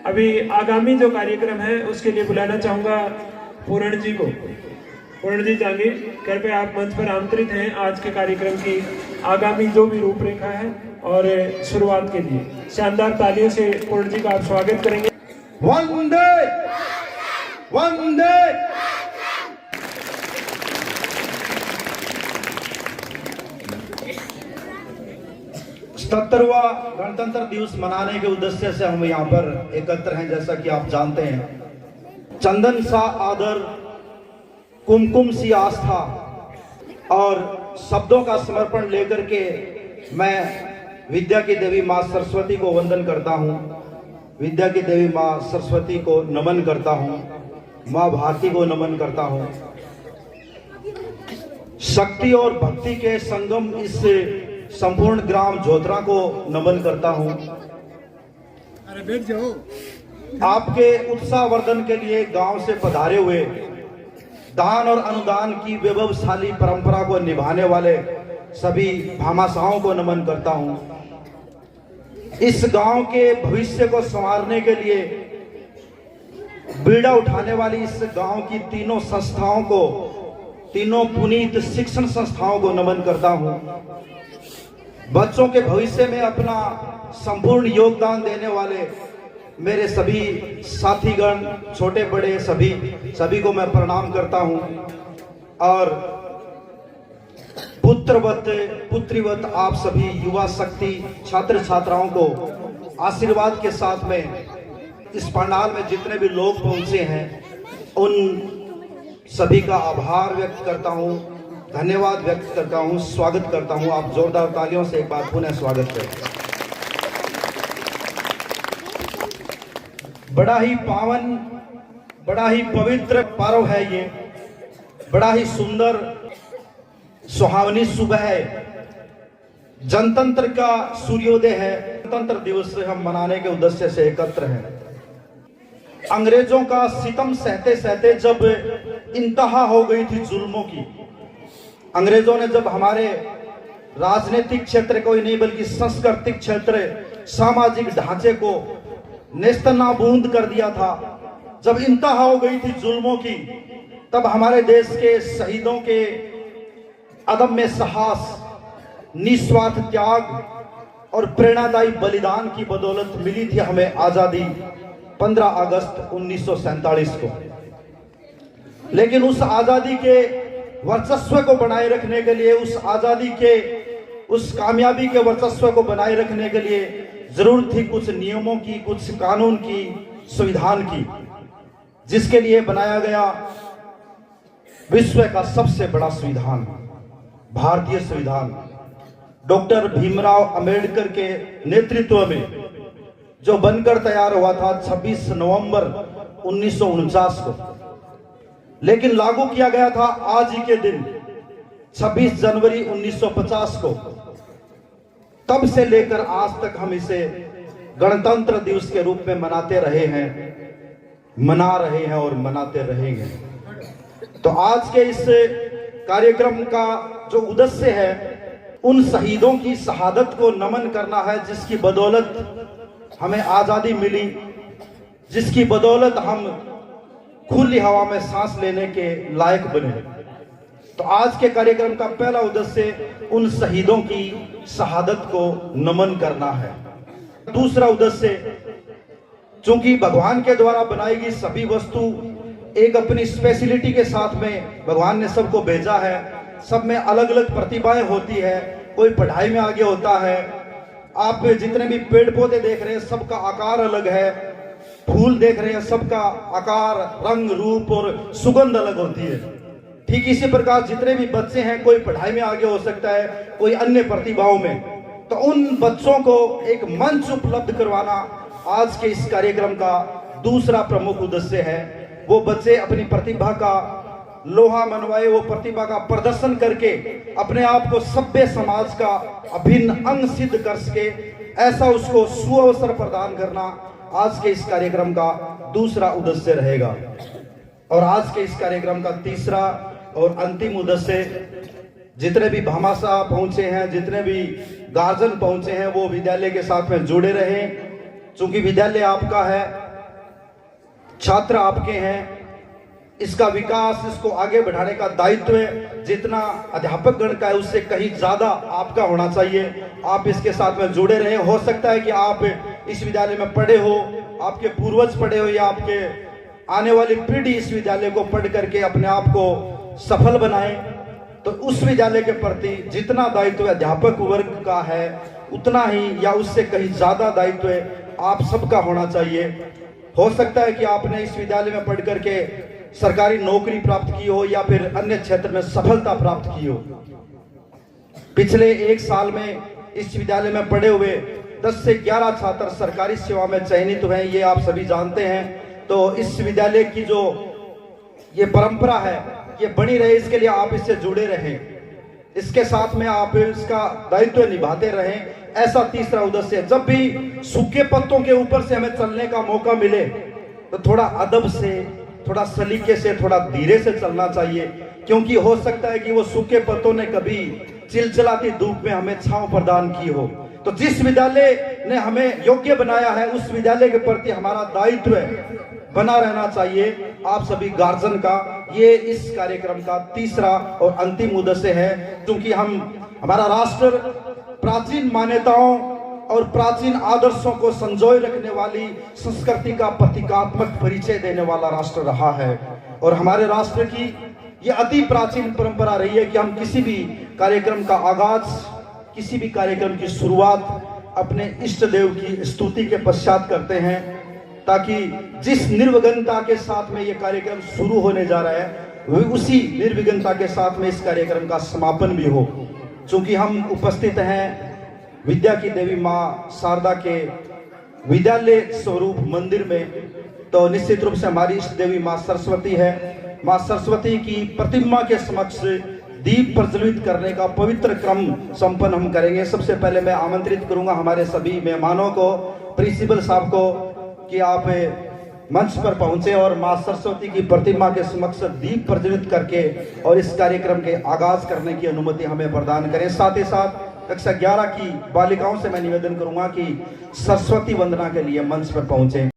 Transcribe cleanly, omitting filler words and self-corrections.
अभी आगामी जो कार्यक्रम है उसके लिए बुलाना चाहूँगा पूर्ण जी को। पूर्ण जी जांगीर, कृपया आप मंच पर आमंत्रित हैं आज के कार्यक्रम की आगामी जो भी रूपरेखा है और शुरुआत के लिए शानदार तालियों से पूर्ण जी का आप स्वागत करेंगे। वंदे वंदे। 77वां गणतंत्र दिवस मनाने के उद्देश्य से हम यहाँ पर एकत्र हैं। जैसा कि आप जानते हैं, चंदन सा आदर, कुमकुम सी आस्था और शब्दों का समर्पण लेकर के मैं विद्या की देवी माँ सरस्वती को वंदन करता हूँ, विद्या की देवी माँ सरस्वती को नमन करता हूँ, माँ भारती को नमन करता हूँ। शक्ति और भक्ति के संगम इस संपूर्ण ग्राम जोधरा को नमन करता हूँ। अरे बैठ जाओ। आपके उत्साहवर्धन के लिए गांव से पधारे हुए, दान और अनुदान की वैभवशाली परंपरा को निभाने वाले सभी भामाशाहों को नमन करता हूँ। इस गांव के भविष्य को संवारने के लिए बीड़ा उठाने वाली इस गांव की तीनों संस्थाओं को, तीनों पुनीत शिक्षण संस्थाओं को नमन करता हूँ। बच्चों के भविष्य में अपना संपूर्ण योगदान देने वाले मेरे सभी साथीगण, छोटे बड़े सभी को मैं प्रणाम करता हूं और पुत्रवत पुत्रीवत आप सभी युवा शक्ति छात्र छात्राओं को आशीर्वाद के साथ में इस पंडाल में जितने भी लोग पहुंचे हैं उन सभी का आभार व्यक्त करता हूं, धन्यवाद व्यक्त करता हूं, स्वागत करता हूं। आप जोरदार तालियों से एक बार पुनः स्वागत करें। बड़ा ही पावन, बड़ा ही पवित्र पर्व है ये, बड़ा ही सुंदर सुहावनी सुबह है, जनतंत्र का सूर्योदय है। गणतंत्र दिवस से हम मनाने के उद्देश्य से एकत्र हैं। अंग्रेजों का सितम सहते सहते जब इंतहा हो गई थी जुल्मों की, अंग्रेजों ने जब हमारे राजनीतिक क्षेत्र को ही नहीं बल्कि सांस्कृतिक क्षेत्र, सामाजिक ढांचे को नेस्तनाबूद कर दिया था, जब इंतहा हो गई थी जुल्मों की, तब हमारे देश के शहीदों के अदम्य साहस, निस्वार्थ त्याग और प्रेरणादायी बलिदान की बदौलत मिली थी हमें आजादी 15 अगस्त 1947 को। लेकिन उस आजादी के वर्चस्व को बनाए रखने के लिए, उस आजादी के, उस कामयाबी के वर्चस्व को बनाए रखने के लिए जरूरत थी कुछ नियमों की, कुछ कानून की, संविधान की, जिसके लिए बनाया गया विश्व का सबसे बड़ा संविधान, भारतीय संविधान। डॉक्टर भीमराव अंबेडकर के नेतृत्व में जो बनकर तैयार हुआ था 26 नवंबर 1949 को, लेकिन लागू किया गया था आज ही के दिन 26 जनवरी 1950 को। तब से लेकर आज तक हम इसे गणतंत्र दिवस के रूप में मनाते रहे हैं, मना रहे हैं और मनाते रहेंगे। तो आज के इस कार्यक्रम का जो उद्देश्य है, उन शहीदों की शहादत को नमन करना है जिसकी बदौलत हमें आजादी मिली, जिसकी बदौलत हम खुली हवा में सांस लेने के लायक बने। तो आज के कार्यक्रम का पहला उद्देश्य उन शहीदों की शहादत को नमन करना है। दूसरा उद्देश्य, चूंकि भगवान के द्वारा बनाई गई सभी वस्तु एक अपनी स्पेशलिटी के साथ में भगवान ने सबको भेजा है, सब में अलग अलग प्रतिभाएं होती है, कोई पढ़ाई में आगे होता है। आप जितने भी पेड़ पौधे देख रहे हैं सबका आकार अलग है, फूल देख रहे हैं सबका आकार, रंग, रूप और सुगंध अलग होती है। ठीक इसी प्रकार जितने भी बच्चे हैं, कोई पढ़ाई में आगे हो सकता है, कोई अन्य प्रतिभाओं में, तो उन बच्चों को एक मंच उपलब्ध करवाना आज के इस कार्यक्रम का दूसरा प्रमुख उद्देश्य है। वो बच्चे अपनी प्रतिभा का लोहा मनवाए, वो प्रतिभा का प्रदर्शन करके अपने आप को सभ्य समाज का अभिन्न अंग सिद्ध कर सके, ऐसा उसको सुअवसर प्रदान करना आज के इस कार्यक्रम का दूसरा उद्देश्य रहेगा। और आज के इस कार्यक्रम का तीसरा और अंतिम उद्देश्य, जितने भी भामाशाह पहुंचे हैं, जितने भी गार्जियन पहुंचे हैं, वो विद्यालय के साथ में जुड़े रहें। चूंकि विद्यालय आपका है, छात्र आपके हैं, इसका विकास, इसको आगे बढ़ाने का दायित्व जितना अध्यापक गण का है उससे कहीं ज्यादा आपका होना चाहिए। आप इसके साथ में जुड़े रहे। हो सकता है कि आप इस विद्यालय में पढ़े हो, आपके पूर्वज पढ़े हो, या आपके आने वाली पीढ़ी इस विद्यालय को पढ़ करके अपने आप को सफल बनाए। तो उस विद्यालय के प्रति जितना दायित्व अध्यापक वर्ग का है उतना ही या उससे कहीं ज्यादा दायित्व आप सबका होना चाहिए। हो सकता है कि आपने इस विद्यालय में पढ़ करके सरकारी नौकरी प्राप्त की हो या फिर अन्य क्षेत्र में सफलता प्राप्त की हो। पिछले 1 साल में इस विद्यालय में पढ़े हुए 10 से 11 छात्र सरकारी सेवा में चयनित हुए, ये आप सभी जानते हैं। तो इस विद्यालय की जो ये परंपरा है ये बनी रहे, इसके लिए आप इससे जुड़े रहें, इसके साथ में आप इसका दायित्व निभाते रहें। ऐसा तीसरा उद्देश्य है। जब भी सूखे पत्तों के ऊपर से हमें चलने का मौका मिले तो थोड़ा अदब से, थोड़ा सलीके से, थोड़ा धीरे से चलना चाहिए, क्योंकि हो सकता है कि वो सूखे पत्तों ने कभी चिलचिलाती धूप में हमें छांव प्रदान की हो। तो जिस विद्यालय ने हमें योग्य बनाया है उस विद्यालय के प्रति हमारा दायित्व बना रहना चाहिए। आप सभी गार्जियन का ये इस कार्यक्रम का तीसरा और अंतिम उद्देश्य है, क्योंकि हमारा राष्ट्र प्राचीन मान्यताओं और प्राचीन आदर्शों को संजोए रखने वाली संस्कृति का प्रतीकात्मक परिचय देने वाला राष्ट्र रहा है। और हमारे राष्ट्र की ये अति प्राचीन परंपरा रही है कि हम किसी भी कार्यक्रम का आगाज, किसी भी कार्यक्रम की शुरुआत अपने इष्ट देव की स्तुति के पश्चात करते हैं, ताकि जिस निर्विघ्नता के साथ में ये कार्यक्रम शुरू होने जा रहा है वही उसी निर्विघ्नता के साथ में इस कार्यक्रम का समापन भी हो। चूंकि हम उपस्थित हैं विद्या की देवी माँ शारदा के विद्यालय स्वरूप मंदिर में, तो निश्चित रूप से हमारी इष्ट देवी माँ सरस्वती है। माँ सरस्वती की प्रतिमा के समक्ष दीप प्रज्वलित करने का पवित्र क्रम संपन्न हम करेंगे। सबसे पहले मैं आमंत्रित करूंगा हमारे सभी मेहमानों को, प्रिंसिपल साहब को, कि आप मंच पर पहुंचे और मां सरस्वती की प्रतिमा के समक्ष दीप प्रज्वलित करके और इस कार्यक्रम के आगाज करने की अनुमति हमें प्रदान करें। साथ ही साथ कक्षा 11 की बालिकाओं से मैं निवेदन करूंगा कि सरस्वती वंदना के लिए मंच पर पहुंचे।